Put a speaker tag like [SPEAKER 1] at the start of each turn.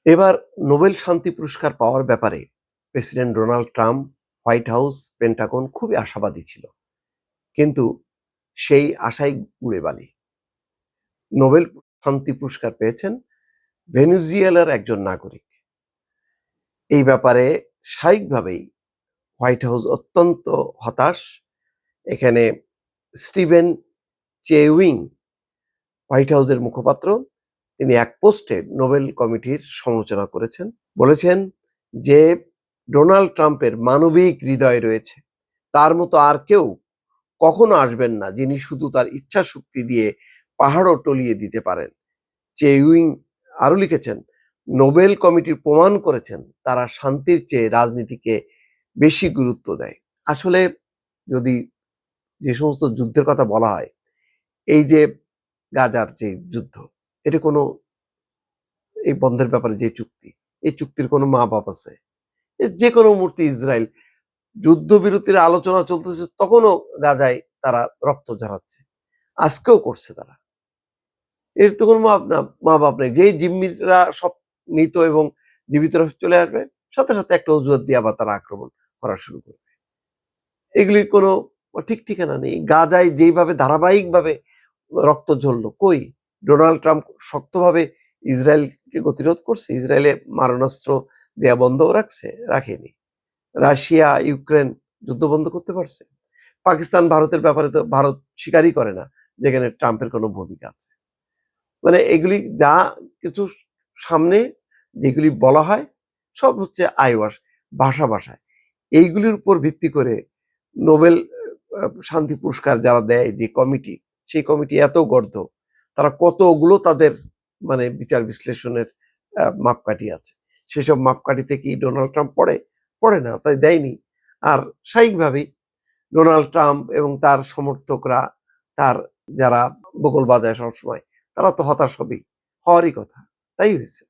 [SPEAKER 1] এবার নোবেল শান্তি পুরস্কার পাওয়ার ব্যাপারে president Donald Trump, white house, Pentagon খুবই আশাবাদী ছিল, কিন্তু সেই আশাই উড়ে বালি। নোবেল শান্তি পুরস্কার পেয়েছেন ভেনেজুয়েলার একজন নাগরিক। এই ব্যাপারে স্বাভাবিকভাবেই হোয়াইট হাউস অত্যন্ত হতাশ। এখানে স্টিভেন চেউইং, হোয়াইট হাউসের মুখপাত্র, তিনি এক পোস্টে নোবেল কমিটির সমালোচনা করেছেন, বলেছেন যে ডোনাল্ড ট্রাম্পের মানবিক হৃদয় রয়েছে, তার মতো আর কেউ কখনো আসবেন না যিনি শুধু তার ইচ্ছা শক্তি দিয়ে পাহাড়ও টলিয়ে দিতে পারেন। চেউইং আরো লিখেছেন, নোবেল কমিটি প্রমাণ করেছেন তারা শান্তির চেয়ে রাজনীতিকে বেশি গুরুত্ব দেয়। আসলে যদি যে সমস্ত যুদ্ধের কথা বলা হয়, এই যে গাজার যে যুদ্ধ, এটা কোনো এই বন্ধের ব্যাপারে যে চুক্তি, এই চুক্তির কোনো মা বাপ আছে? যে কোনো মুহূর্তে ইসরায়েল যুদ্ধবিরতির আলোচনা চলতেছে, তখনও গাজায় তারা রক্ত ঝরাচ্ছে, আজকেও করছে তারা। এর তো কোনো মা বাপ নেই। যেই জিম্মিরা সব মৃত এবং জীবিতরা চলে আসবে, সাথে সাথে একটা অজুহাত দিয়ে আবার তারা আক্রমণ করা শুরু করবে। এগুলির কোনো ঠিক ঠিকানা নেই। গাজায় যেইভাবে ধারাবাহিকভাবে রক্ত ঝরলো, কই ডোনাল্ড ট্রাম্প শক্তভাবে ইসরায়েলকে গতিরোধ করছে? ইসরায়েলে মারণাস্ত্র দেয়া বন্ধ রাখছে? রাখেনি। রাশিয়া ইউক্রেন যুদ্ধ বন্ধ করতে পারছে? পাকিস্তান ভারতের ব্যাপারে তো ভারত স্বীকারই করে না যেখানে ট্রাম্পের কোনো ভূমিকা আছে। মানে এগুলি যা কিছু সামনে যেগুলি বলা হয়, সব হচ্ছে আইওয়াশ, ভাষায়। এইগুলির উপর ভিত্তি করে নোবেল শান্তি পুরস্কার যারা দেয়, যে কমিটি, সেই কমিটি এত গর্ধ, তারা কতগুলো তাদের মানে বিচার বিশ্লেষণের মাপকাঠি আছে। সেসব মাপকাঠিতে কি ডোনাল্ড ট্রাম্প পড়ে না, তাই দেয়নি। আর স্বাভাবিকভাবেই ডোনাল্ড ট্রাম্প এবং তার সমর্থকরা, তার যারা বগল বাজায় সবসময়, তারা তো হতাশ হবেই, হওয়ারই কথা। তাই হয়েছে।